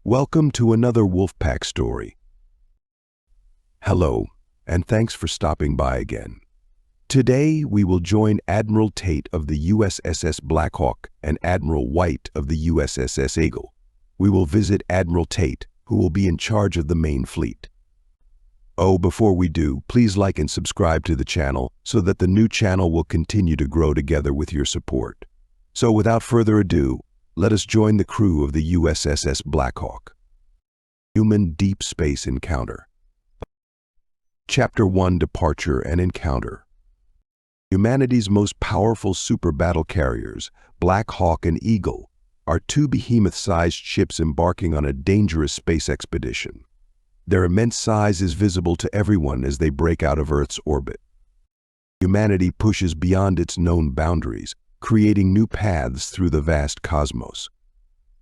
Welcome to another Wolfpack story. Hello, and thanks for stopping by again. Today, we will join Admiral Tate of the USSS Black Hawk and Admiral White of the USSS Eagle. We will visit Admiral Tate, who will be in charge of the main fleet. Oh, before we do, please like and subscribe to the channel so that the new channel will continue to grow together with your support. So without further ado, let us join the crew of the USSS Black Hawk. Human Deep Space Encounter. Chapter 1: Departure and Encounter. Humanity's most powerful super battle carriers, Black Hawk and Eagle, are two behemoth-sized ships embarking on a dangerous space expedition. Their immense size is visible to everyone as they break out of Earth's orbit. Humanity pushes beyond its known boundaries, creating new paths through the vast cosmos.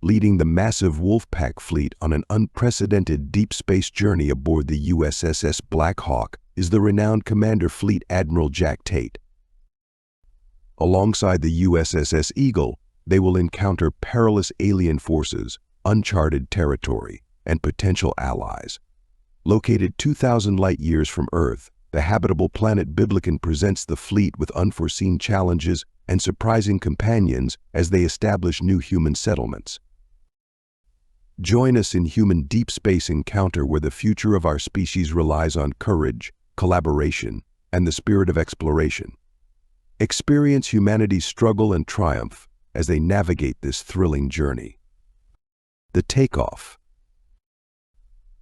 Leading the massive Wolfpack Fleet on an unprecedented deep space journey aboard the USSS Black Hawk is the renowned Commander Fleet Admiral Jack Tate. Alongside the USSS Eagle, they will encounter perilous alien forces, uncharted territory, and potential allies. Located 2,000 light-years from Earth, the habitable planet Biblican presents the fleet with unforeseen challenges and surprising companions as they establish new human settlements. Join us in human deep space encounter where the future of our species relies on courage, collaboration, and the spirit of exploration. Experience humanity's struggle and triumph as they navigate this thrilling journey. The takeoff.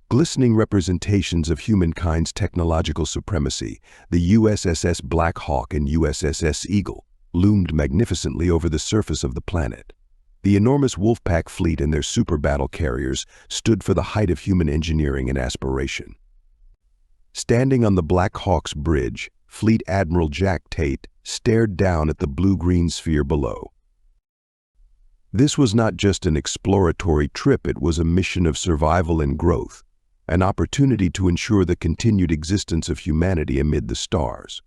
Glistening representations of humankind's technological supremacy, the USSS Black Hawk and USSS Eagle loomed magnificently over the surface of the planet. The enormous Wolfpack Fleet and their super battle carriers stood for the height of human engineering and aspiration. Standing on the Black Hawk's bridge, Fleet Admiral Jack Tate stared down at the blue-green sphere below. This was not just an exploratory trip, it was a mission of survival and growth, an opportunity to ensure the continued existence of humanity amid the stars.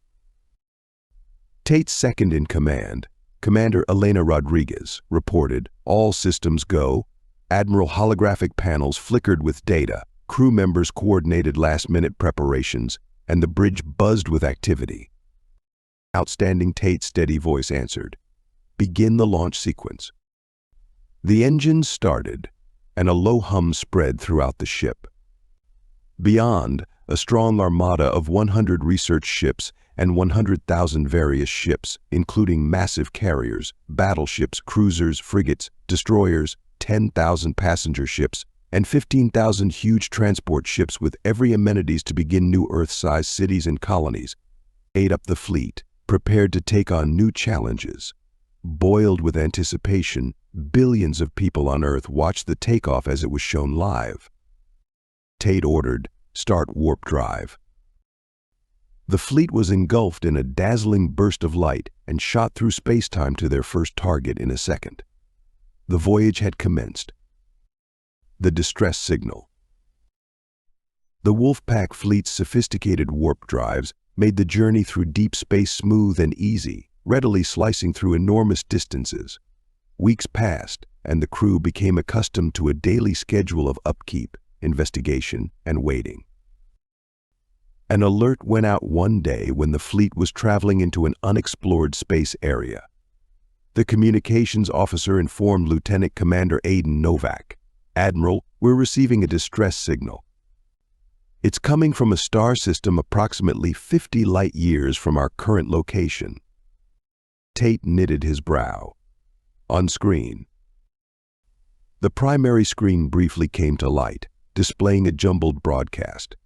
Tate's second-in-command, Commander Elena Rodriguez, reported, "All systems go." Admiral holographic panels flickered with data, crew members coordinated last-minute preparations, and the bridge buzzed with activity. Outstanding. Tate's steady voice answered, "Begin the launch sequence." The engines started, and a low hum spread throughout the ship. Beyond, a strong armada of 100 research ships and 100,000 various ships, including massive carriers, battleships, cruisers, frigates, destroyers, 10,000 passenger ships, and 15,000 huge transport ships with every amenities to begin new Earth-sized cities and colonies, ate up the fleet, prepared to take on new challenges. Boiled with anticipation, billions of people on Earth watched the takeoff as it was shown live. Tate ordered, "Start warp drive." The fleet was engulfed in a dazzling burst of light and shot through space-time to their first target in a second. The voyage had commenced. The distress signal. The Wolfpack Fleet's sophisticated warp drives made the journey through deep space smooth and easy, readily slicing through enormous distances. Weeks passed, and the crew became accustomed to a daily schedule of upkeep, investigation, and waiting. An alert went out one day when the fleet was traveling into an unexplored space area. The communications officer informed Lieutenant Commander Aiden Novak, "Admiral, we're receiving a distress signal. It's coming from a star system approximately 50 light-years from our current location." Tate knitted his brow. On screen. The primary screen briefly came to light, displaying a jumbled broadcast.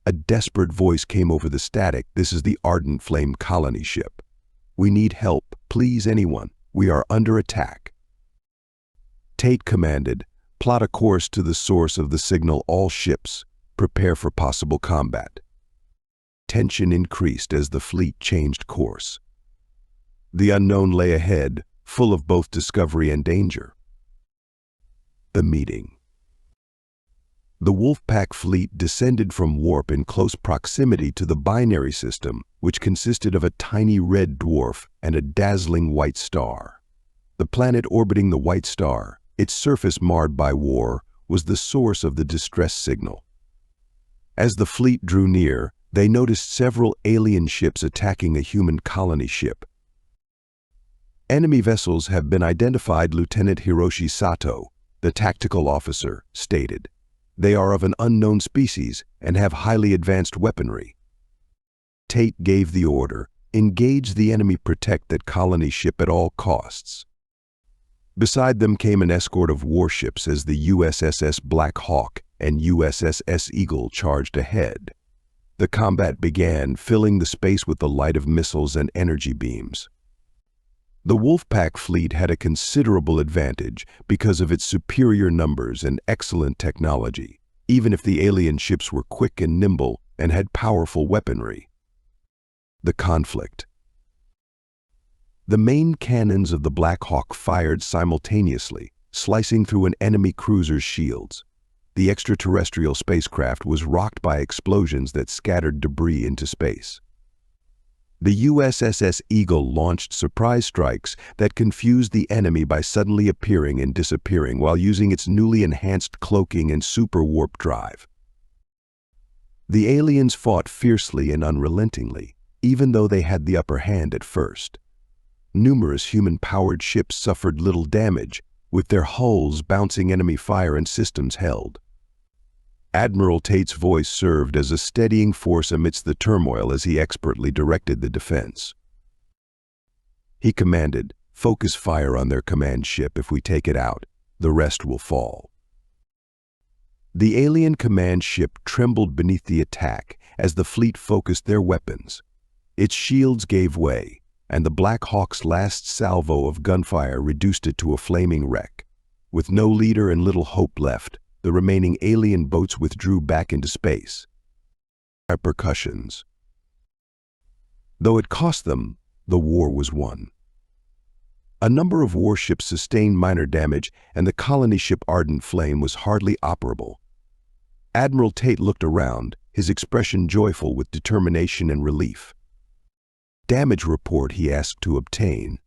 A desperate voice came over the static. "This is the Ardent Flame colony ship. We need help. Please, anyone. We are under attack." Tate commanded, "Plot a course to the source of the signal. All ships, prepare for possible combat." Tension increased as the fleet changed course. The unknown lay ahead, full of both discovery and danger. The meeting. The Wolfpack Fleet descended from warp in close proximity to the binary system, which consisted of a tiny red dwarf and a dazzling white star. The planet orbiting the white star, its surface marred by war, was the source of the distress signal. As the fleet drew near, they noticed several alien ships attacking a human colony ship. Enemy vessels have been identified, Lieutenant Hiroshi Sato, the tactical officer, stated. They are of an unknown species and have highly advanced weaponry. Tate gave the order, engage the enemy, protect that colony ship at all costs. Beside them came an escort of warships as the USSS Black Hawk and USSS Eagle charged ahead. The combat began, filling the space with the light of missiles and energy beams. The Wolfpack Fleet had a considerable advantage because of its superior numbers and excellent technology, even if the alien ships were quick and nimble and had powerful weaponry. The conflict. The main cannons of the Black Hawk fired simultaneously, slicing through an enemy cruiser's shields. The extraterrestrial spacecraft was rocked by explosions that scattered debris into space. The USSS Eagle launched surprise strikes that confused the enemy by suddenly appearing and disappearing while using its newly enhanced cloaking and super warp drive. The aliens fought fiercely and unrelentingly, even though they had the upper hand at first. Numerous human-powered ships suffered little damage, with their hulls bouncing enemy fire and systems held. Admiral Tate's voice served as a steadying force amidst the turmoil as he expertly directed the defense. He commanded, "Focus fire on their command ship. If we take it out, the rest will fall." The alien command ship trembled beneath the attack as the fleet focused their weapons. Its shields gave way, and the Black Hawk's last salvo of gunfire reduced it to a flaming wreck. With no leader and little hope left, the remaining alien boats withdrew back into space. Repercussions. Though it cost them, the war was won. A number of warships sustained minor damage, and the colony ship Ardent Flame was hardly operable. Admiral Tate looked around, his expression joyful with determination and relief. Damage report he asked to obtain.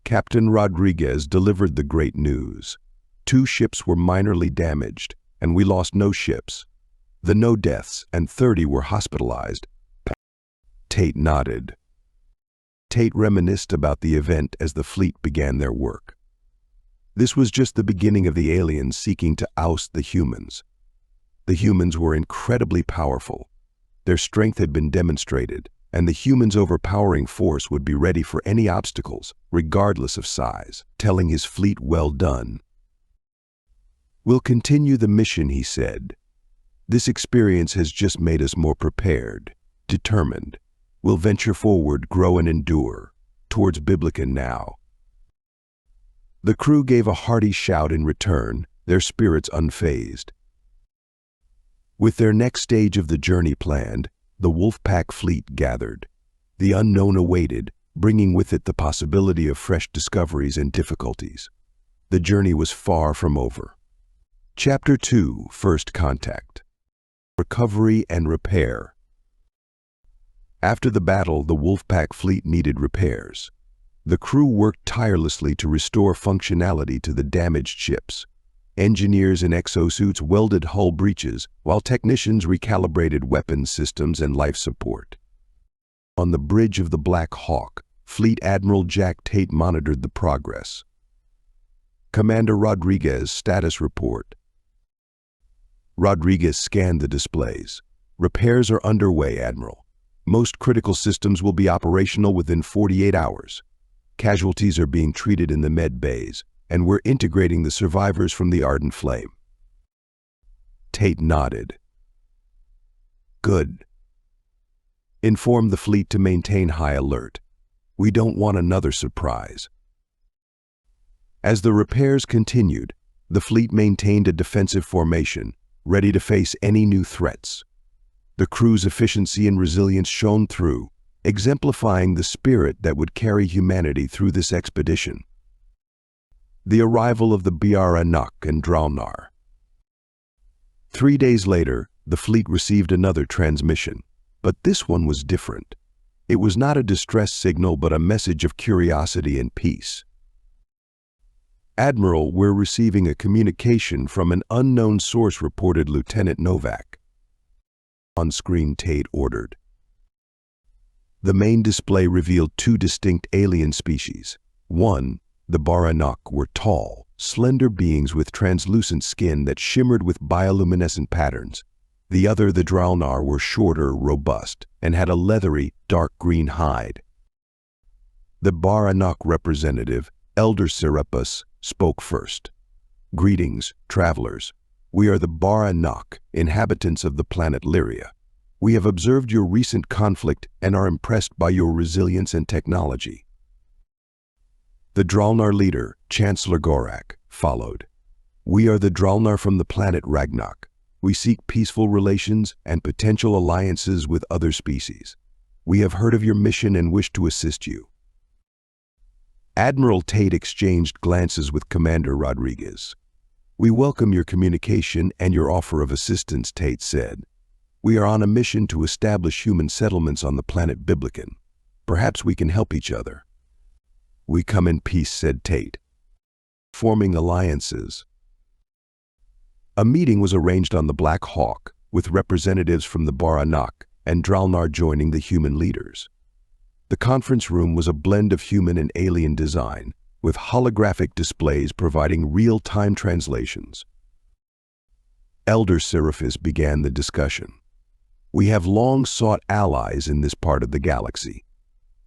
Captain Rodriguez delivered the great news. 2 ships were minorly damaged, and we lost no ships. No deaths, and 30 were hospitalized. Tate nodded. Tate reminisced about the event as the fleet began their work. This was just the beginning of the aliens seeking to oust the humans. The humans were incredibly powerful. Their strength had been demonstrated, and the humans' overpowering force would be ready for any obstacles, regardless of size, telling his fleet, "Well done." "We'll continue the mission," he said. "This experience has just made us more prepared, determined. We'll venture forward, grow and endure, towards Biblican now." The crew gave a hearty shout in return, their spirits unfazed. With their next stage of the journey planned, the Wolfpack Fleet gathered. The unknown awaited, bringing with it the possibility of fresh discoveries and difficulties. The journey was far from over. Chapter 2, First Contact. Recovery and Repair. After the battle, the Wolfpack Fleet needed repairs. The crew worked tirelessly to restore functionality to the damaged ships. Engineers in exosuits welded hull breaches, while technicians recalibrated weapons systems and life support. On the bridge of the Black Hawk, Fleet Admiral Jack Tate monitored the progress. Commander Rodriguez, status report. Rodriguez scanned the displays. "Repairs are underway, Admiral. Most critical systems will be operational within 48 hours. Casualties are being treated in the med bays, and we're integrating the survivors from the Ardent Flame." Tate nodded. "Good. Inform the fleet to maintain high alert. We don't want another surprise." As the repairs continued, the fleet maintained a defensive formation, ready to face any new threats. The crew's efficiency and resilience shone through, exemplifying the spirit that would carry humanity through this expedition. The arrival of the Biaranuk and Dralnar. 3 days later, the fleet received another transmission, but this one was different. It was not a distress signal but a message of curiosity and peace. Admiral, we're receiving a communication from an unknown source, reported Lieutenant Novak. On screen, Tate ordered. The main display revealed two distinct alien species. One, the Baranok, were tall, slender beings with translucent skin that shimmered with bioluminescent patterns. The other, the Dralnar, were shorter, robust, and had a leathery, dark green hide. The Baranok representative, Elder Serapis, spoke first. Greetings, travelers. We are the Baranok, inhabitants of the planet Lyria. We have observed your recent conflict and are impressed by your resilience and technology. The Dralnar leader, Chancellor Gorak, followed. We are the Dralnar from the planet Ragnarok. We seek peaceful relations and potential alliances with other species. We have heard of your mission and wish to assist you. Admiral Tate exchanged glances with Commander Rodriguez. We welcome your communication and your offer of assistance, Tate said. We are on a mission to establish human settlements on the planet Biblican. Perhaps we can help each other. We come in peace, said Tate. Forming alliances. A meeting was arranged on the Black Hawk, with representatives from the Baranok and Dralnar joining the human leaders. The conference room was a blend of human and alien design, with holographic displays providing real-time translations. Elder Serapis began the discussion. We have long sought allies in this part of the galaxy.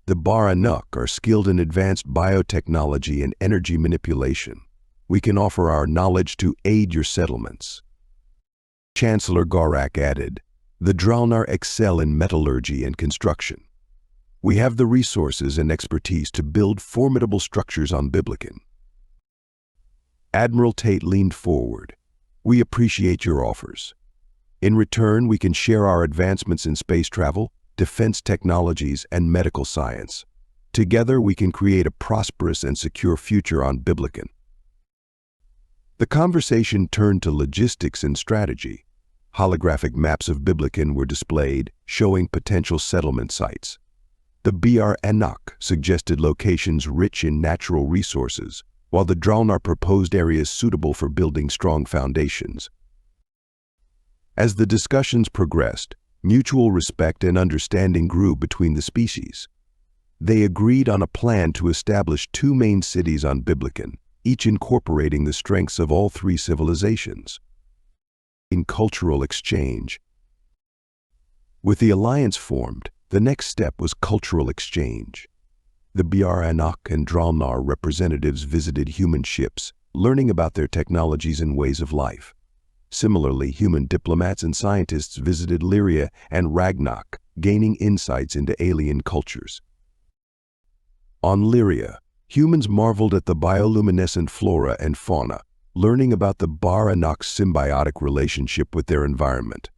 The Baranok are skilled in advanced biotechnology and energy manipulation. We can offer our knowledge to aid your settlements. Chancellor Gorak added, the Dralnar excel in metallurgy and construction. We have the resources and expertise to build formidable structures on Biblican. Admiral Tate leaned forward. We appreciate your offers. In return, we can share our advancements in space travel, defense technologies, and medical science. Together, we can create a prosperous and secure future on Biblican. The conversation turned to logistics and strategy. Holographic maps of Biblican were displayed, showing potential settlement sites. The Baranok suggested locations rich in natural resources, while the Dralnar proposed areas suitable for building strong foundations. As the discussions progressed, mutual respect and understanding grew between the species. They agreed on a plan to establish two main cities on Biblican, each incorporating the strengths of all three civilizations. In cultural exchange. With the alliance formed, the next step was cultural exchange. The Baranok and Dralnar representatives visited human ships, learning about their technologies and ways of life. Similarly, human diplomats and scientists visited Lyria and Ragnarok, gaining insights into alien cultures. On Lyria, humans marveled at the bioluminescent flora and fauna, learning about the Baranok's symbiotic relationship with their environment.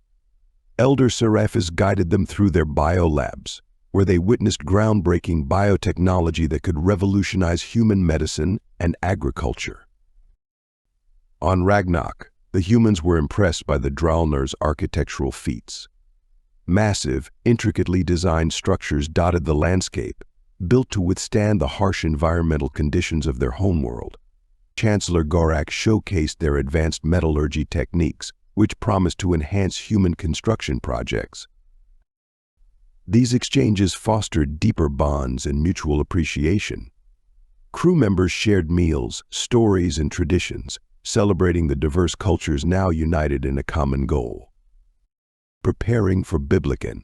Elder Serapis guided them through their biolabs, where they witnessed groundbreaking biotechnology that could revolutionize human medicine and agriculture. On Ragnarok, the humans were impressed by the Dralnar's architectural feats. Massive, intricately designed structures dotted the landscape, built to withstand the harsh environmental conditions of their homeworld. Chancellor Gorak showcased their advanced metallurgy techniques, which promised to enhance human construction projects. These exchanges fostered deeper bonds and mutual appreciation. Crew members shared meals, stories, and traditions, celebrating the diverse cultures now united in a common goal. Preparing for Biblican.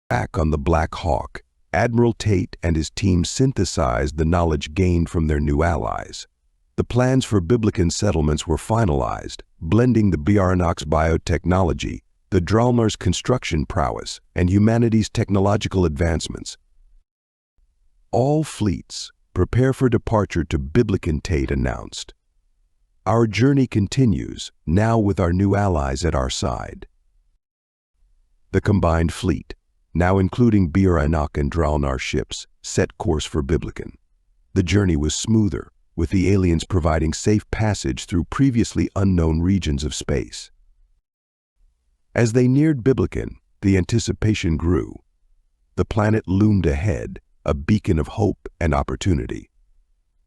Back on the Black Hawk, Admiral Tate and his team synthesized the knowledge gained from their new allies. The plans for Biblican settlements were finalized, blending the Baranok's biotechnology, the Dralnar's construction prowess, and humanity's technological advancements. All fleets, prepare for departure to Biblican, Tate announced. Our journey continues, now with our new allies at our side. The combined fleet, now including Baranok and Dralnar ships, set course for Biblican. The journey was smoother, with the aliens providing safe passage through previously unknown regions of space. As they neared Biblican, the anticipation grew. The planet loomed ahead, a beacon of hope and opportunity.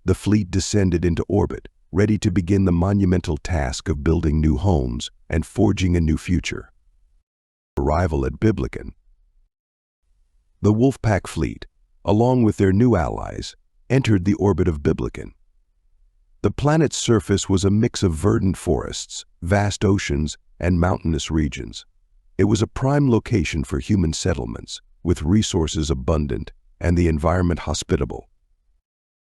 the fleet descended into orbit, ready to begin the monumental task of building new homes and forging a new future. Arrival at Biblican. The Wolfpack Fleet, along with their new allies, entered the orbit of Biblican. The planet's surface was a mix of verdant forests, vast oceans, and mountainous regions. It was a prime location for human settlements, with resources abundant and the environment hospitable.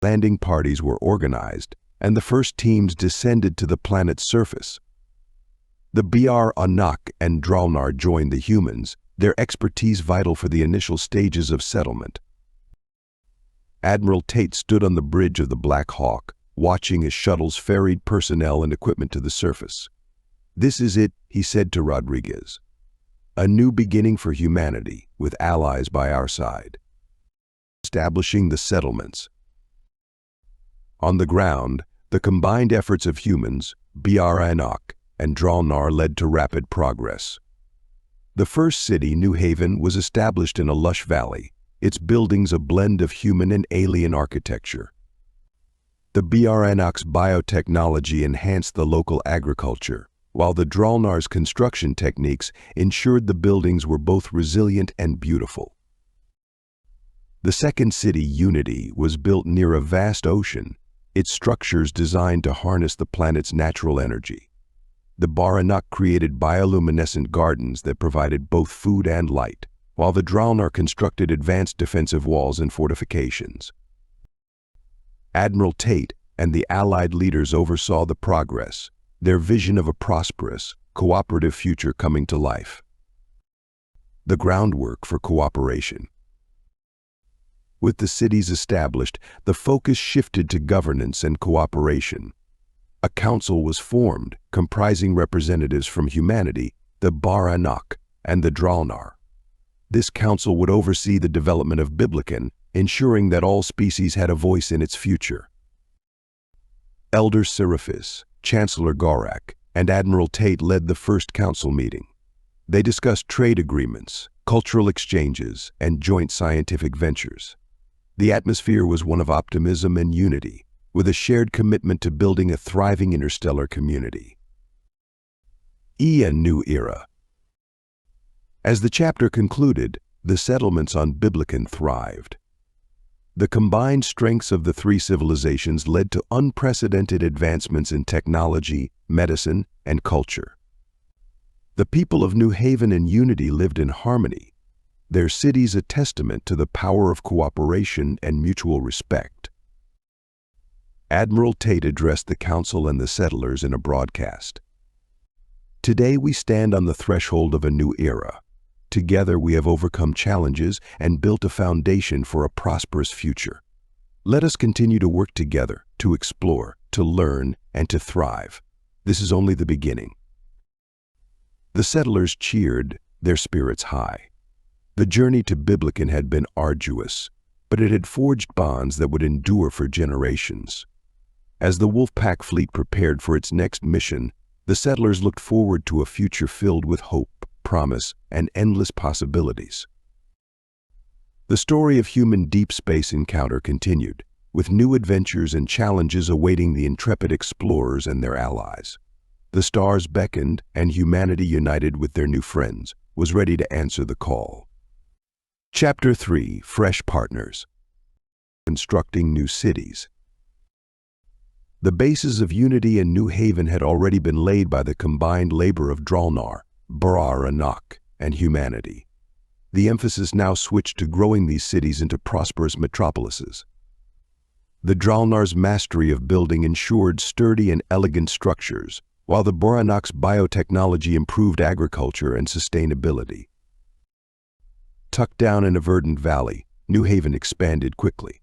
Landing parties were organized, and the first teams descended to the planet's surface. The Anak and Dralnar joined the humans, their expertise vital for the initial stages of settlement. Admiral Tate stood on the bridge of the Black Hawk, watching as shuttles ferried personnel and equipment to the surface. "This is it," he said to Rodriguez. "A new beginning for humanity, with allies by our side." Establishing the settlements. On the ground, the combined efforts of humans, Anak, and Dralnar led to rapid progress. The first city, New Haven, was established in a lush valley, its buildings a blend of human and alien architecture. The Anak's biotechnology enhanced the local agriculture, while the Dralnar's construction techniques ensured the buildings were both resilient and beautiful. The second city, Unity, was built near a vast ocean, its structures designed to harness the planet's natural energy. The Anak created bioluminescent gardens that provided both food and light, while the Dralnar constructed advanced defensive walls and fortifications. Admiral Tate and the Allied leaders oversaw the progress, their vision of a prosperous, cooperative future coming to life. The groundwork for cooperation. With the cities established, the focus shifted to governance and cooperation. A council was formed, comprising representatives from humanity, the Anak, and the Dralnar. This council would oversee the development of Biblican, ensuring that all species had a voice in its future. Elder Seraphis, Chancellor Gorak, and Admiral Tate led the first council meeting. They discussed trade agreements, cultural exchanges, and joint scientific ventures. The atmosphere was one of optimism and unity, with a shared commitment to building a thriving interstellar community. A new era. As the chapter concluded, the settlements on Biblican thrived. The combined strengths of the three civilizations led to unprecedented advancements in technology, medicine, and culture. The people of New Haven and Unity lived in harmony, their cities a testament to the power of cooperation and mutual respect. Admiral Tate addressed the council and the settlers in a broadcast. "Today we stand on the threshold of a new era. Together we have overcome challenges and built a foundation for a prosperous future. Let us continue to work together, to explore, to learn, and to thrive. This is only the beginning." The settlers cheered, their spirits high. The journey to Biblican had been arduous, but it had forged bonds that would endure for generations. As the Wolfpack Fleet prepared for its next mission, the settlers looked forward to a future filled with hope, promise, and endless possibilities. The story of human deep space encounter continued, with new adventures and challenges awaiting the intrepid explorers and their allies. The stars beckoned, and humanity, united with their new friends, was ready to answer the call. Chapter 3: Fresh Partners. Constructing new cities. The bases of Unity and New Haven had already been laid by the combined labor of Dralnar, Anak, and humanity. The emphasis now switched to growing these cities into prosperous metropolises. The Dralnar's mastery of building ensured sturdy and elegant structures, while the Anak's biotechnology improved agriculture and sustainability. Tucked down in a verdant valley, New Haven expanded quickly.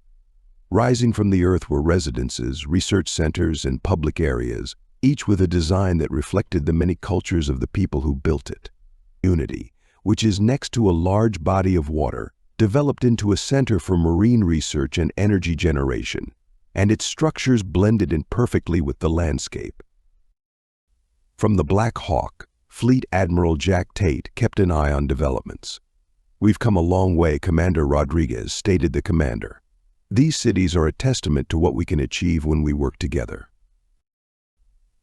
Rising from the earth were residences, research centers, and public areas, each with a design that reflected the many cultures of the people who built it. Unity, which is next to a large body of water, developed into a center for marine research and energy generation, and its structures blended in perfectly with the landscape. From the Black Hawk, Fleet Admiral Jack Tate kept an eye on developments. "We've come a long way, Commander Rodriguez," stated the commander. These cities are a testament to what we can achieve when we work together.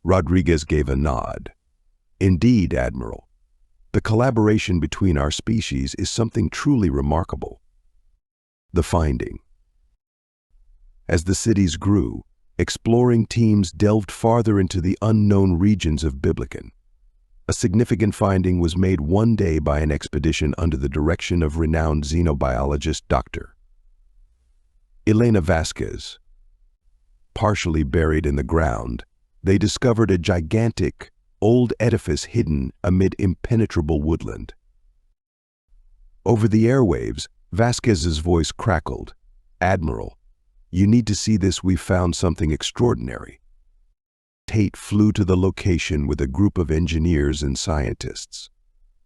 Rodriguez gave a nod. Indeed, Admiral. The collaboration between our species is something truly remarkable. The finding. As the cities grew, exploring teams delved farther into the unknown regions of Biblican. A significant finding was made one day by an expedition under the direction of renowned xenobiologist Dr. Elena Vasquez. Partially buried in the ground, they discovered a gigantic, old edifice hidden amid impenetrable woodland. Over the airwaves, Vasquez's voice crackled. "Admiral, you need to see this. We've found something extraordinary." Tate flew to the location with a group of engineers and scientists.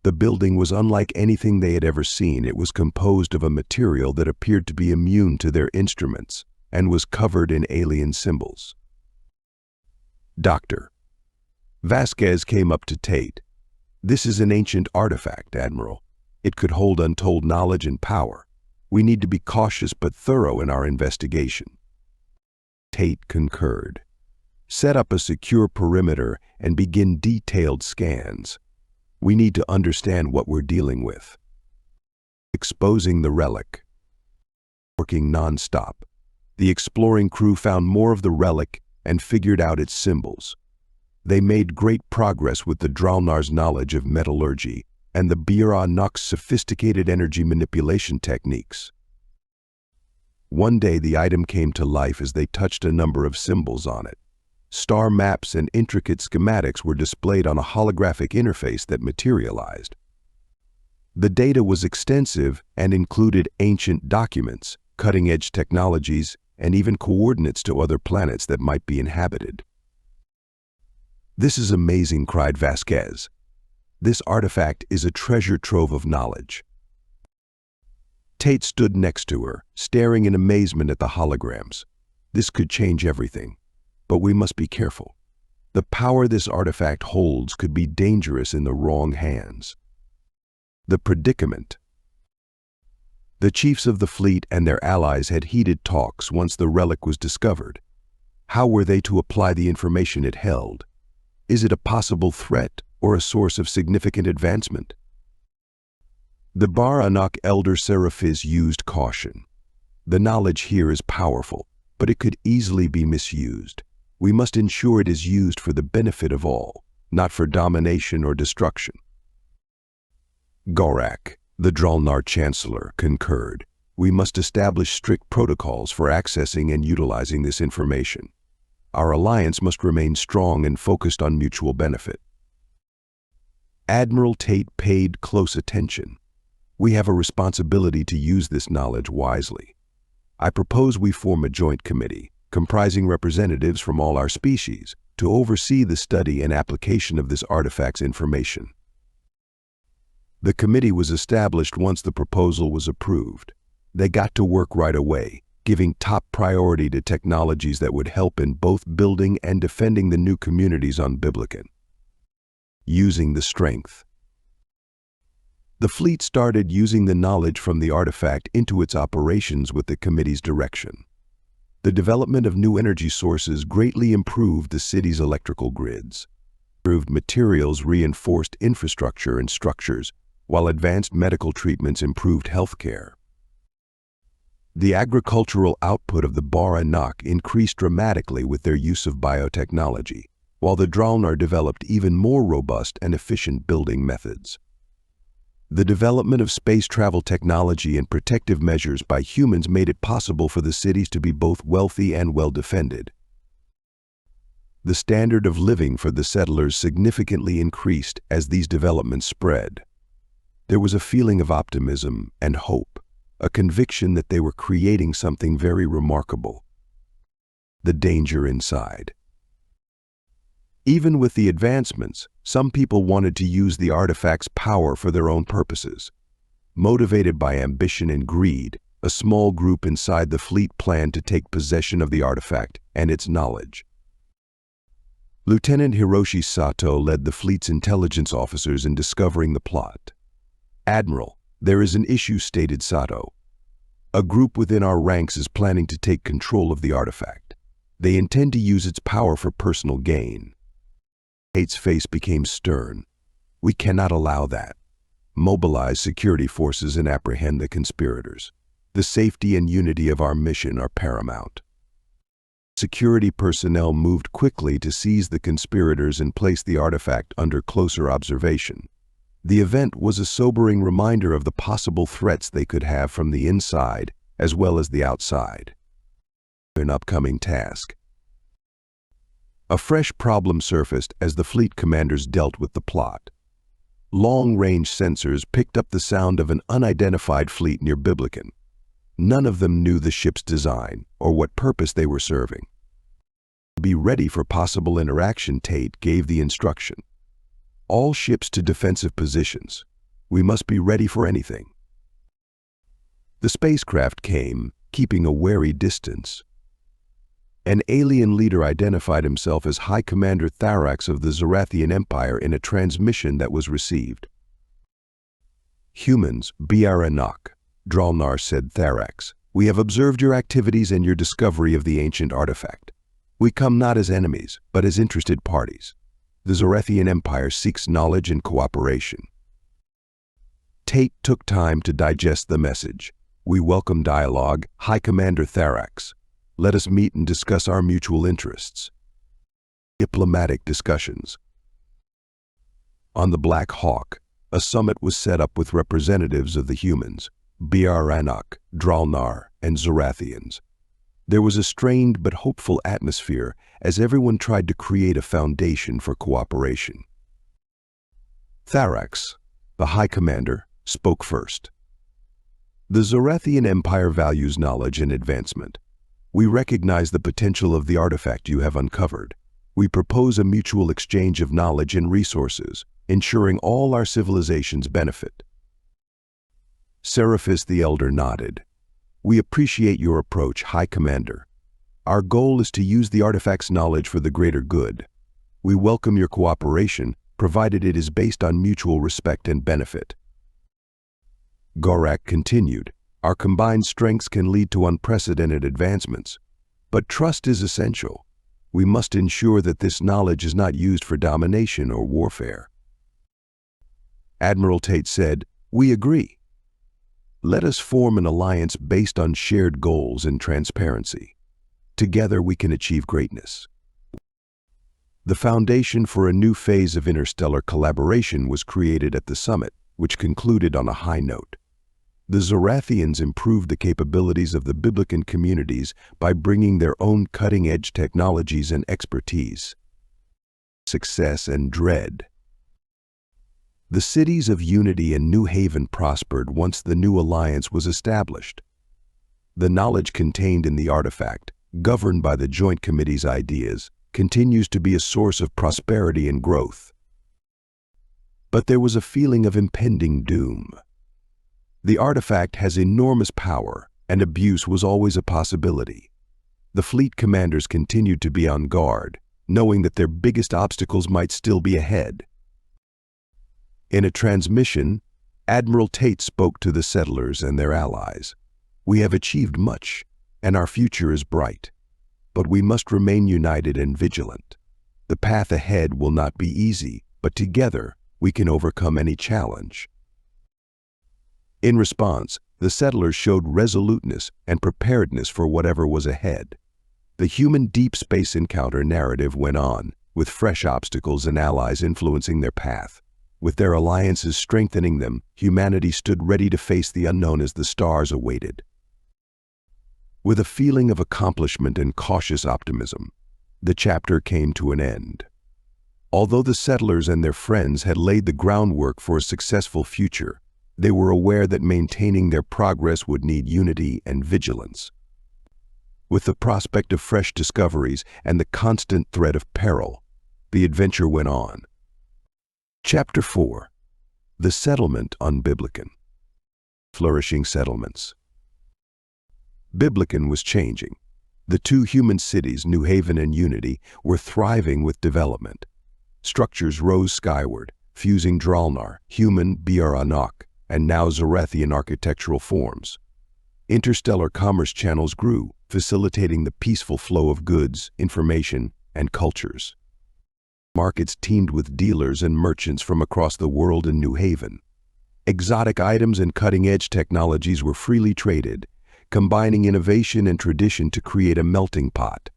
The building was unlike anything they had ever seen. It was composed of a material that appeared to be immune to their instruments and was covered in alien symbols. Dr. Vasquez came up to Tate. "This is an ancient artifact, Admiral. It could hold untold knowledge and power. We need to be cautious but thorough in our investigation." Tate concurred. "Set up a secure perimeter and begin detailed scans. We need to understand what we're dealing with." Exposing the relic. Working non-stop, the exploring crew found more of the relic and figured out its symbols. They made great progress with the Dralnar's knowledge of metallurgy and the Biranok's sophisticated energy manipulation techniques. One day the item came to life as they touched a number of symbols on it. Star maps and intricate schematics were displayed on a holographic interface that materialized. The data was extensive and included ancient documents, cutting-edge technologies, and even coordinates to other planets that might be inhabited. "This is amazing," cried Vasquez. "This artifact is a treasure trove of knowledge." Tate stood next to her, staring in amazement at the holograms. "This could change everything. But we must be careful. The power this artifact holds could be dangerous in the wrong hands." The predicament. The chiefs of the fleet and their allies had heated talks once the relic was discovered. How were they to apply the information it held? Is it a possible threat or a source of significant advancement? The Biranok elder Seraphiz used caution. "The knowledge here is powerful, but it could easily be misused. We must ensure it is used for the benefit of all, not for domination or destruction." Gorak, the Dralnar Chancellor, concurred. "We must establish strict protocols for accessing and utilizing this information. Our alliance must remain strong and focused on mutual benefit." Admiral Tate paid close attention. "We have a responsibility to use this knowledge wisely. I propose we form a joint committee, comprising representatives from all our species, to oversee the study and application of this artifact's information." The committee was established once the proposal was approved. They got to work right away, giving top priority to technologies that would help in both building and defending the new communities on Biblican. Using the strength. The fleet started using the knowledge from the artifact into its operations with the committee's direction. The development of new energy sources greatly improved the city's electrical grids. Improved materials reinforced infrastructure and structures, while advanced medical treatments improved healthcare. The agricultural output of the Biranok increased dramatically with their use of biotechnology, while the Dralnar developed even more robust and efficient building methods. The development of space travel technology and protective measures by humans made it possible for the cities to be both wealthy and well-defended. The standard of living for the settlers significantly increased as these developments spread. There was a feeling of optimism and hope, a conviction that they were creating something very remarkable. The danger inside. Even with the advancements, some people wanted to use the artifact's power for their own purposes. Motivated by ambition and greed, a small group inside the fleet planned to take possession of the artifact and its knowledge. Lieutenant Hiroshi Sato led the fleet's intelligence officers in discovering the plot. "Admiral, there is an issue," stated Sato. A group within our ranks is planning to take control of the artifact. They intend to use its power for personal gain. Tate's face became stern. We cannot allow that. Mobilize security forces and apprehend the conspirators. The safety and unity of our mission are paramount. Security personnel moved quickly to seize the conspirators and place the artifact under closer observation. The event was a sobering reminder of the possible threats they could have from the inside as well as the outside. An upcoming task. A fresh problem surfaced as the fleet commanders dealt with the plot. Long-range sensors picked up the sound of an unidentified fleet near Biblican. None of them knew the ship's design or what purpose they were serving. To be ready for possible interaction, Tate gave the instruction. All ships to defensive positions. We must be ready for anything. The spacecraft came, keeping a wary distance. An alien leader identified himself as High Commander Tharax of the Zorathian Empire in a transmission that was received. Humans, Biaranok, Dralnar said Tharax. We have observed your activities and your discovery of the ancient artifact. We come not as enemies, but as interested parties. The Zorathian Empire seeks knowledge and cooperation. Tate took time to digest the message. We welcome dialogue, High Commander Tharax. Let us meet and discuss our mutual interests. Diplomatic discussions. On the Black Hawk, a summit was set up with representatives of the humans, Biaranok, Dralnar, and Zorathians. There was a strained but hopeful atmosphere as everyone tried to create a foundation for cooperation. Tharax, the High Commander, spoke first. The Zorathian Empire values knowledge and advancement. We recognize the potential of the artifact you have uncovered. We propose a mutual exchange of knowledge and resources, ensuring all our civilizations benefit. Seraphis the Elder nodded. We appreciate your approach, High Commander. Our goal is to use the artifact's knowledge for the greater good. We welcome your cooperation, provided it is based on mutual respect and benefit. Gorak continued. Our combined strengths can lead to unprecedented advancements, but trust is essential. We must ensure that this knowledge is not used for domination or warfare. Admiral Tate said, we agree. Let us form an alliance based on shared goals and transparency. Together we can achieve greatness. The foundation for a new phase of interstellar collaboration was created at the summit, which concluded on a high note. The Zorathians improved the capabilities of the Biblican communities by bringing their own cutting-edge technologies and expertise. Success and dread. The cities of Unity and New Haven prospered once the new alliance was established. The knowledge contained in the artifact, governed by the Joint Committee's ideas, continues to be a source of prosperity and growth. But there was a feeling of impending doom. The artifact has enormous power, and abuse was always a possibility. The fleet commanders continued to be on guard, knowing that their biggest obstacles might still be ahead. In a transmission, Admiral Tate spoke to the settlers and their allies. We have achieved much, and our future is bright. But we must remain united and vigilant. The path ahead will not be easy, but together we can overcome any challenge. In response, the settlers showed resoluteness and preparedness for whatever was ahead. The human deep space encounter narrative went on, with fresh obstacles and allies influencing their path. With their alliances strengthening them, humanity stood ready to face the unknown as the stars awaited. With a feeling of accomplishment and cautious optimism, the chapter came to an end. Although the settlers and their friends had laid the groundwork for a successful future, they were aware that maintaining their progress would need unity and vigilance. With the prospect of fresh discoveries and the constant threat of peril, the adventure went on. Chapter 4. The Settlement on Biblican. Flourishing settlements. Biblican was changing. The two human cities, New Haven and Unity, were thriving with development. Structures rose skyward, fusing Dralnar, human Biaranok, and now Zorathian architectural forms. Interstellar commerce channels grew, facilitating the peaceful flow of goods, information, and cultures. Markets teemed with dealers and merchants from across the world in New Haven. Exotic items and cutting-edge technologies were freely traded, combining innovation and tradition to create a melting pot.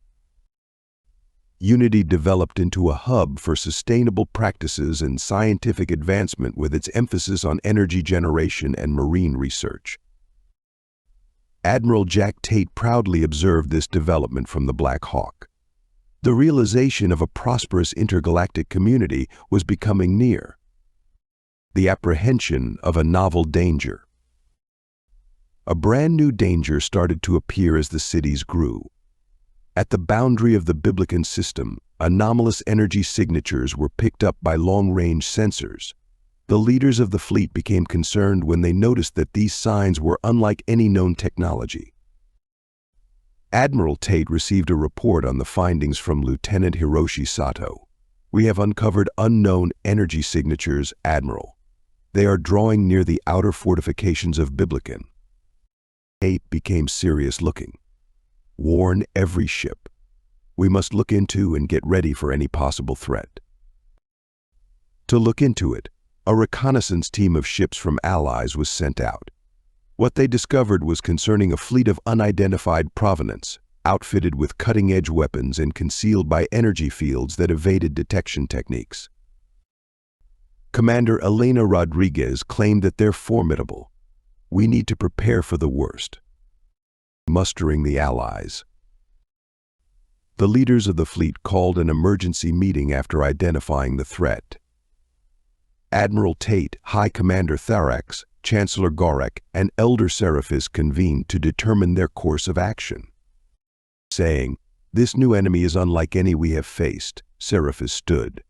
Unity developed into a hub for sustainable practices and scientific advancement with its emphasis on energy generation and marine research. Admiral Jack Tate proudly observed this development from the Black Hawk. The realization of a prosperous intergalactic community was becoming near. The apprehension of a novel danger. A brand new danger started to appear as the cities grew. At the boundary of the Biblican system, anomalous energy signatures were picked up by long-range sensors. The leaders of the fleet became concerned when they noticed that these signs were unlike any known technology. Admiral Tate received a report on the findings from Lieutenant Hiroshi Sato. "We have uncovered unknown energy signatures, Admiral. They are drawing near the outer fortifications of Biblican." Tate became serious looking. "Warn every ship. We must look into and get ready for any possible threat." To look into it, a reconnaissance team of ships from allies was sent out. What they discovered was concerning a fleet of unidentified provenance, outfitted with cutting-edge weapons and concealed by energy fields that evaded detection techniques. Commander Elena Rodriguez claimed that they're formidable. "We need to prepare for the worst." Mustering the allies. The leaders of the fleet called an emergency meeting after identifying the threat. Admiral Tate, High Commander Tharax, Chancellor Gorek, and Elder Seraphis convened to determine their course of action. Saying, "This new enemy is unlike any we have faced," Seraphis stood.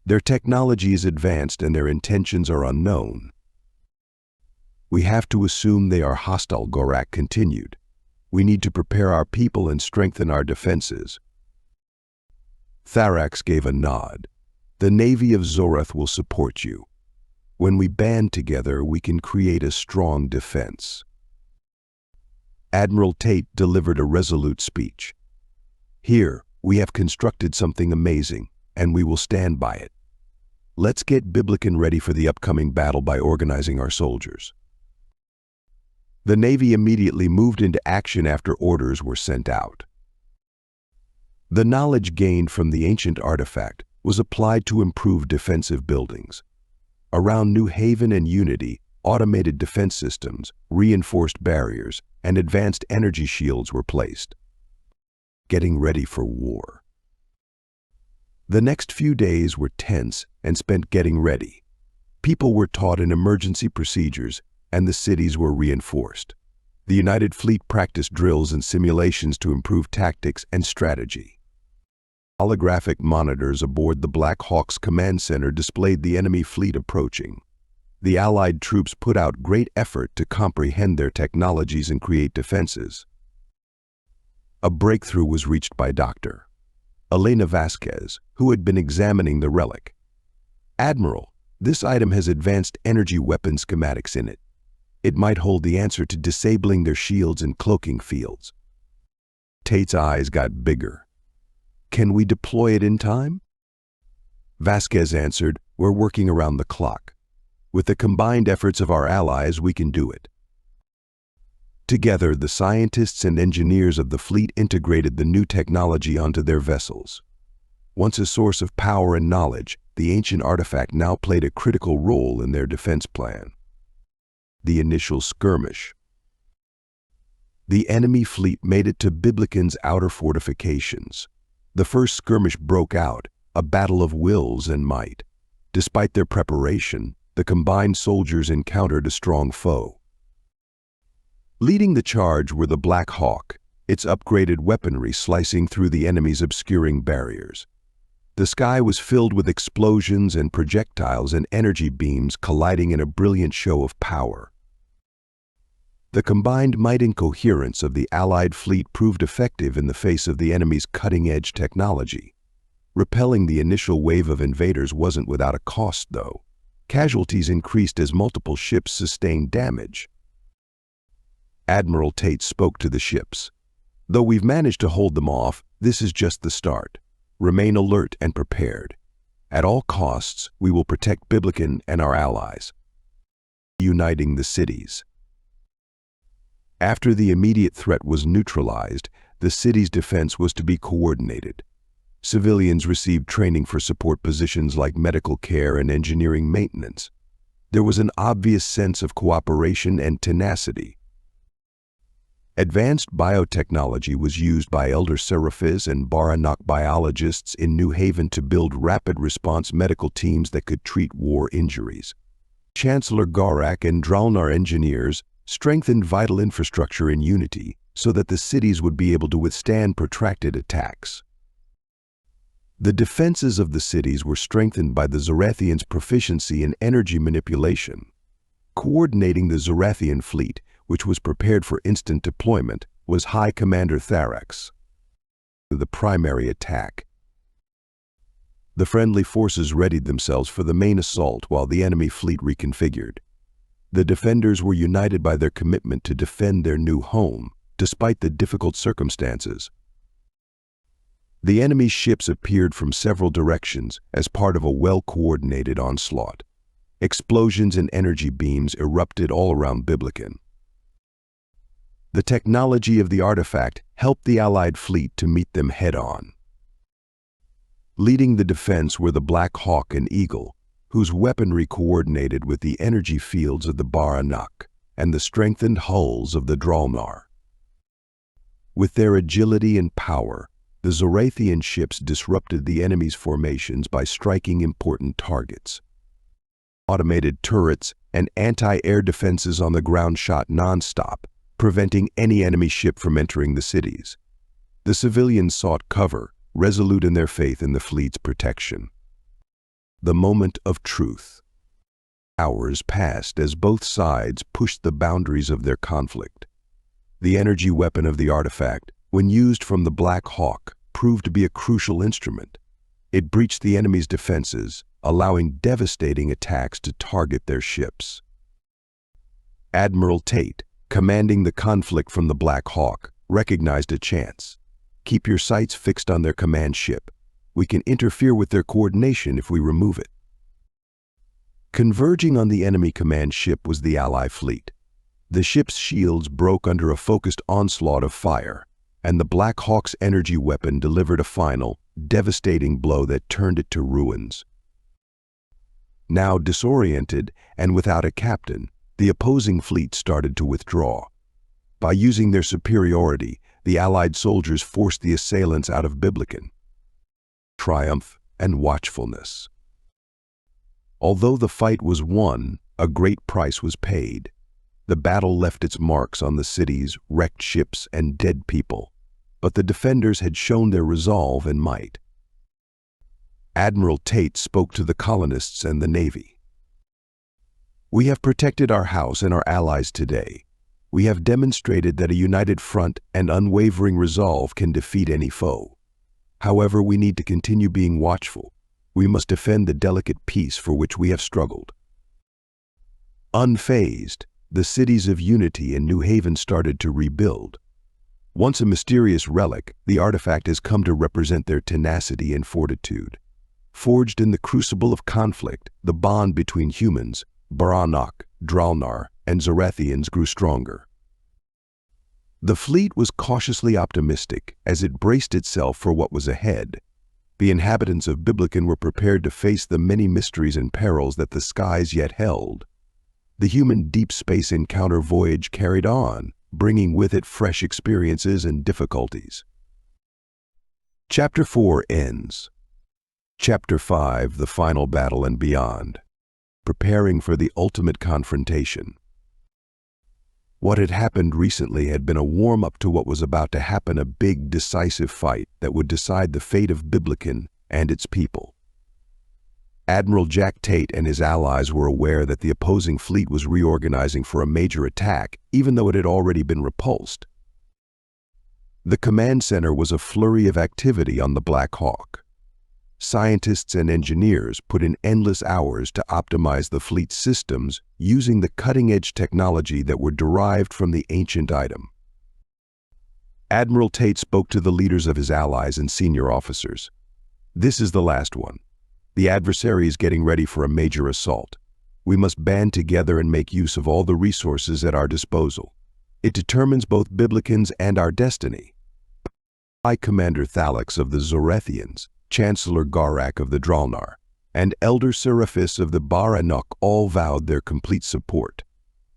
"Their technology is advanced and their intentions are unknown." "We have to assume they are hostile," Gorek continued. "We need to prepare our people and strengthen our defenses." Tharax gave a nod. "The Navy of Zorath will support you. When we band together, we can create a strong defense." Admiral Tate delivered a resolute speech. "Here, we have constructed something amazing, and we will stand by it. Let's get Biblican ready for the upcoming battle by organizing our soldiers." The Navy immediately moved into action after orders were sent out. The knowledge gained from the ancient artifact was applied to improve defensive buildings. Around New Haven and Unity, automated defense systems, reinforced barriers, and advanced energy shields were placed. Getting ready for war. The next few days were tense and spent getting ready. People were taught in emergency procedures, and the cities were reinforced. The United Fleet practiced drills and simulations to improve tactics and strategy. Holographic monitors aboard the Black Hawk's command center displayed the enemy fleet approaching. The Allied troops put out great effort to comprehend their technologies and create defenses. A breakthrough was reached by Dr. Elena Vasquez, who had been examining the relic. "Admiral, this item has advanced energy weapon schematics in it. It might hold the answer to disabling their shields and cloaking fields." Tate's eyes got bigger. "Can we deploy it in time?" Vasquez answered, "We're working around the clock. With the combined efforts of our allies, we can do it." Together, the scientists and engineers of the fleet integrated the new technology onto their vessels. Once a source of power and knowledge, the ancient artifact now played a critical role in their defense plan. The initial skirmish. The enemy fleet made it to Biblican's outer fortifications. The first skirmish broke out, a battle of wills and might. Despite their preparation, the combined soldiers encountered a strong foe. Leading the charge were the Black Hawk, its upgraded weaponry slicing through the enemy's obscuring barriers. The sky was filled with explosions and projectiles and energy beams colliding in a brilliant show of power. The combined might and coherence of the Allied fleet proved effective in the face of the enemy's cutting-edge technology. Repelling the initial wave of invaders wasn't without a cost, though. Casualties increased as multiple ships sustained damage. Admiral Tate spoke to the ships. "Though we've managed to hold them off, this is just the start. Remain alert and prepared. At all costs, we will protect Biblican and our allies." Uniting the cities. After the immediate threat was neutralized, the city's defense was to be coordinated. Civilians received training for support positions like medical care and engineering maintenance. There was an obvious sense of cooperation and tenacity. Advanced biotechnology was used by elder Seraphis and Baranach biologists in New Haven to build rapid response medical teams that could treat war injuries. Chancellor Garak and Dralnar engineers strengthened vital infrastructure in unity so that the cities would be able to withstand protracted attacks. The defenses of the cities were strengthened by the Zorathians' proficiency in energy manipulation. Coordinating the Zorathian fleet, which was prepared for instant deployment, was High Commander Tharax. The primary attack. The friendly forces readied themselves for the main assault while the enemy fleet reconfigured. The defenders were united by their commitment to defend their new home, despite the difficult circumstances. The enemy's ships appeared from several directions as part of a well-coordinated onslaught. Explosions and energy beams erupted all around Biblican. The technology of the artifact helped the Allied fleet to meet them head-on. Leading the defense were the Black Hawk and Eagle, whose weaponry coordinated with the energy fields of the Baranach and the strengthened hulls of the Dralnar. With their agility and power, the Zorathian ships disrupted the enemy's formations by striking important targets. Automated turrets and anti-air defenses on the ground shot non-stop, preventing any enemy ship from entering the cities. The civilians sought cover, resolute in their faith in the fleet's protection. The moment of truth. Hours passed as both sides pushed the boundaries of their conflict. The energy weapon of the artifact, when used from the Black Hawk, proved to be a crucial instrument. It breached the enemy's defenses, allowing devastating attacks to target their ships. Admiral Tate, commanding the conflict from the Black Hawk, recognized a chance. "Keep your sights fixed on their command ship. We can interfere with their coordination if we remove it." Converging on the enemy command ship was the Ally fleet. The ship's shields broke under a focused onslaught of fire, and the Black Hawk's energy weapon delivered a final, devastating blow that turned it to ruins. Now disoriented and without a captain, the opposing fleet started to withdraw. By using their superiority, the Allied soldiers forced the assailants out of Biblican. Triumph and watchfulness. Although the fight was won, a great price was paid. The battle left its marks on the cities, wrecked ships, and dead people, but the defenders had shown their resolve and might. Admiral Tate spoke to the colonists and the Navy. "We have protected our house and our allies today. We have demonstrated that a united front and unwavering resolve can defeat any foe. However, we need to continue being watchful. We must defend the delicate peace for which we have struggled." Unfazed, the cities of Unity and New Haven started to rebuild. Once a mysterious relic, the artifact has come to represent their tenacity and fortitude. Forged in the crucible of conflict, the bond between humans, Baranach, Dralnar, and Zorathians grew stronger. The fleet was cautiously optimistic as it braced itself for what was ahead. The inhabitants of Biblican were prepared to face the many mysteries and perils that the skies yet held. The human deep space encounter voyage carried on, bringing with it fresh experiences and difficulties. Chapter 4 ends. Chapter 5, the final battle and beyond. Preparing for the ultimate confrontation. What had happened recently had been a warm-up to what was about to happen, a big, decisive fight that would decide the fate of Biblican and its people. Admiral Jack Tate and his allies were aware that the opposing fleet was reorganizing for a major attack, even though it had already been repulsed. The command center was a flurry of activity on the Black Hawk. scientists and engineers put in endless hours to optimize the fleet's systems using the cutting-edge technology that were derived from the ancient item. Admiral Tate spoke to the leaders of his allies and senior officers. "This is the last one. The adversary is getting ready for a major assault. We must band together and make use of all the resources at our disposal. It determines both Biblicans and our destiny." High Commander Thalix of the Zorethians, Chancellor Garak of the Dralnar, and Elder Seraphis of the Baranok all vowed their complete support.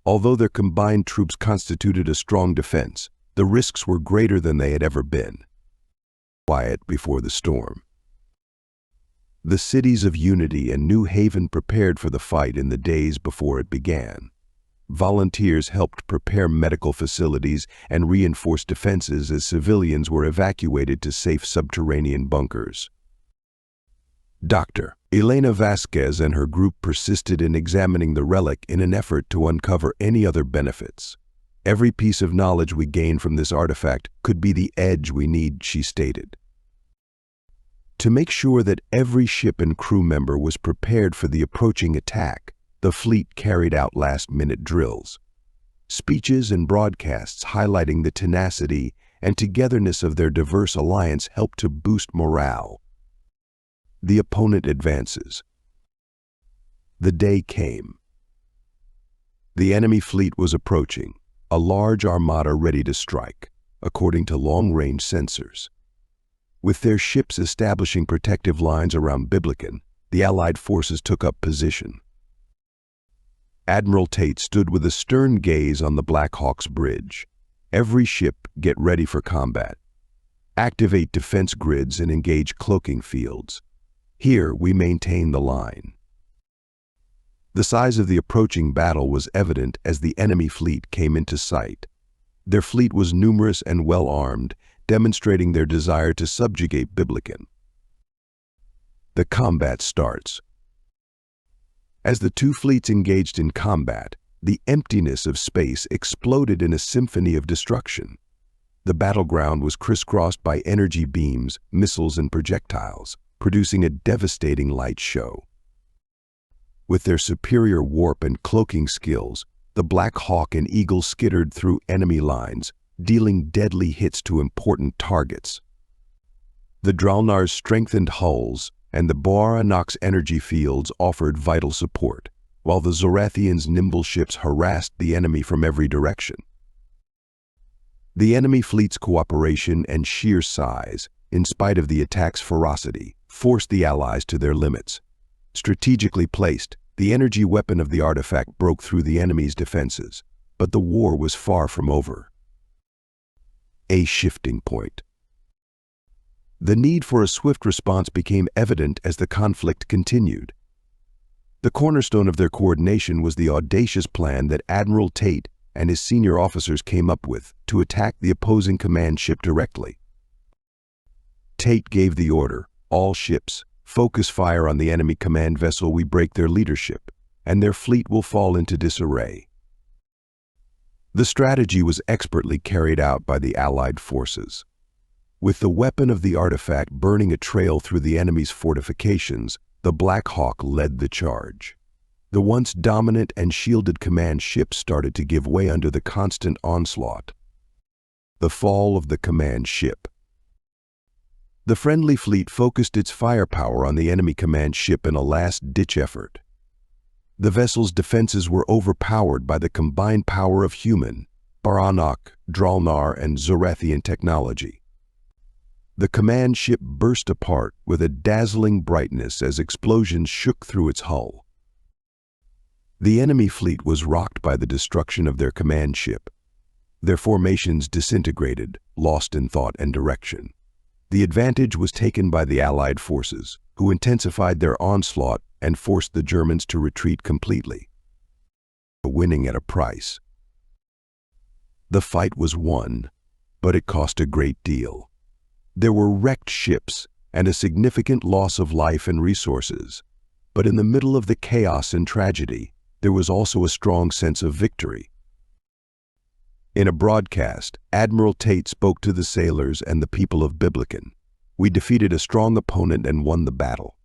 Although their combined troops constituted a strong defense, the risks were greater than they had ever been. Quiet before the storm. The cities of Unity and New Haven prepared for the fight in the days before it began. Volunteers helped prepare medical facilities and reinforce defenses as civilians were evacuated to safe subterranean bunkers. Dr. Elena Vasquez and her group persisted in examining the relic in an effort to uncover any other benefits. "Every piece of knowledge we gain from this artifact could be the edge we need," she stated. To make sure that every ship and crew member was prepared for the approaching attack, the fleet carried out last-minute drills. Speeches and broadcasts highlighting the tenacity and togetherness of their diverse alliance helped to boost morale. The opponent advances. The day came. The enemy fleet was approaching, a large armada ready to strike, according to long-range sensors. With their ships establishing protective lines around Biblican, the Allied forces took up position. Admiral Tate stood with a stern gaze on the Black Hawk's bridge. "Every ship, get ready for combat. Activate defense grids and engage cloaking fields. Here we maintain the line." The size of the approaching battle was evident as the enemy fleet came into sight. Their fleet was numerous and well-armed, demonstrating their desire to subjugate Biblican. The combat starts. As the two fleets engaged in combat, the emptiness of space exploded in a symphony of destruction. The battleground was crisscrossed by energy beams, missiles, and projectiles, producing a devastating light show. With their superior warp and cloaking skills, the Black Hawk and Eagle skittered through enemy lines, dealing deadly hits to important targets. The Dralnar's strengthened hulls and the Baranok's energy fields offered vital support, while the Zorethians' nimble ships harassed the enemy from every direction. The enemy fleet's cooperation and sheer size, in spite of the attack's ferocity, forced the Allies to their limits. Strategically placed, the energy weapon of the artifact broke through the enemy's defenses, but the war was far from over. A shifting point. The need for a swift response became evident as the conflict continued. The cornerstone of their coordination was the audacious plan that Admiral Tate and his senior officers came up with to attack the opposing command ship directly. Tate gave the order, "All ships, focus fire on the enemy command vessel. We break their leadership, and their fleet will fall into disarray." The strategy was expertly carried out by the Allied forces. With the weapon of the artifact burning a trail through the enemy's fortifications, the Black Hawk led the charge. The once dominant and shielded command ship started to give way under the constant onslaught. The fall of the command ship. The friendly fleet focused its firepower on the enemy command ship in a last-ditch effort. The vessel's defenses were overpowered by the combined power of human, Baranok, Dralnar, and Zorethian technology. The command ship burst apart with a dazzling brightness as explosions shook through its hull. The enemy fleet was rocked by the destruction of their command ship. Their formations disintegrated, lost in thought and direction. The advantage was taken by the Allied forces, who intensified their onslaught and forced the Germans to retreat completely, winning at a price. The fight was won, but it cost a great deal. There were wrecked ships and a significant loss of life and resources, but in the middle of the chaos and tragedy, there was also a strong sense of victory. In a broadcast, Admiral Tate spoke to the sailors and the people of Biblican. We defeated a strong opponent and won the battle.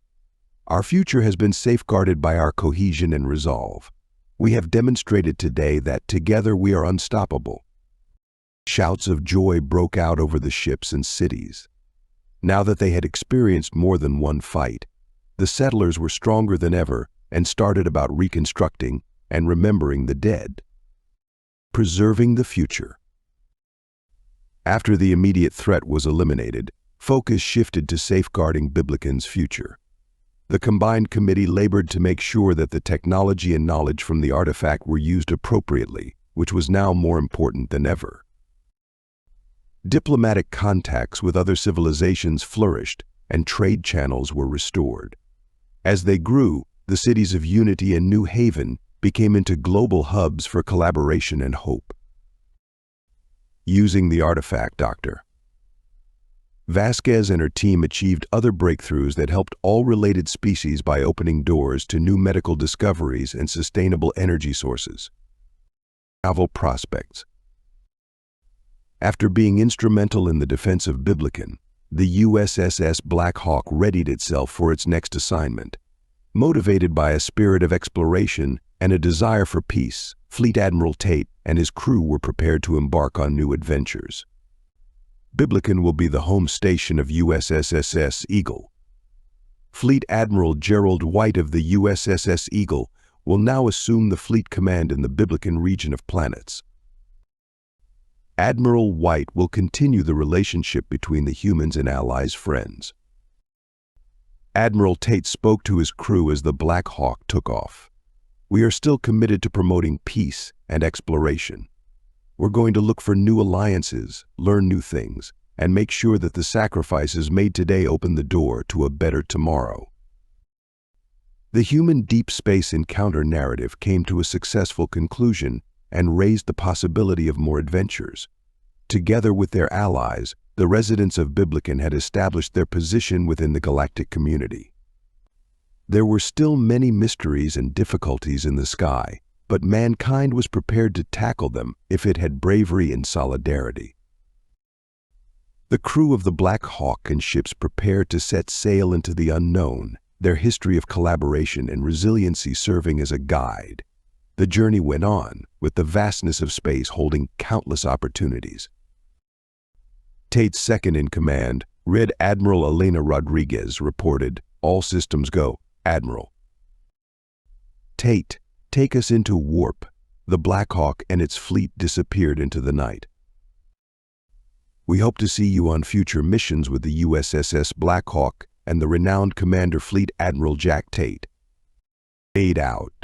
Our future has been safeguarded by our cohesion and resolve. We have demonstrated today that together we are unstoppable." Shouts of joy broke out over the ships and cities. Now that they had experienced more than one fight, the settlers were stronger than ever and started about reconstructing and remembering the dead. Preserving the future. After the immediate threat was eliminated, focus shifted to safeguarding Biblican's future. The combined committee labored to make sure that the technology and knowledge from the artifact were used appropriately, which was now more important than ever. Diplomatic contacts with other civilizations flourished, and trade channels were restored. As they grew, the cities of Unity and New Haven became into global hubs for collaboration and hope. Using the artifact, Dr. Vasquez and her team achieved other breakthroughs that helped all related species by opening doors to new medical discoveries and sustainable energy sources. Novel prospects. After being instrumental in the defense of Biblican, the USSS Black Hawk readied itself for its next assignment. Motivated by a spirit of exploration and a desire for peace, Fleet Admiral Tate and his crew were prepared to embark on new adventures. Biblican will be the home station of USSS Eagle. Fleet Admiral Gerald White of the USSS Eagle will now assume the fleet command in the Biblican region of planets. Admiral White will continue the relationship between the humans and allies friends. Admiral Tate spoke to his crew as the Black Hawk took off. "We are still committed to promoting peace and exploration. We're going to look for new alliances, learn new things, and make sure that the sacrifices made today open the door to a better tomorrow." The human deep space encounter narrative came to a successful conclusion and raised the possibility of more adventures. Together with their allies, the residents of Biblican had established their position within the galactic community. There were still many mysteries and difficulties in the sky, but mankind was prepared to tackle them if it had bravery and solidarity. The crew of the Black Hawk and ships prepared to set sail into the unknown, their history of collaboration and resiliency serving as a guide. The journey went on, with the vastness of space holding countless opportunities. Tate's second-in-command, Rear Admiral Elena Rodriguez, reported, "All systems go, Admiral." "Tate, take us into warp." The Black Hawk and its fleet disappeared into the night. "We hope to see you on future missions with the USSS Black Hawk and the renowned Commander Fleet Admiral Jack Tate." Fade out.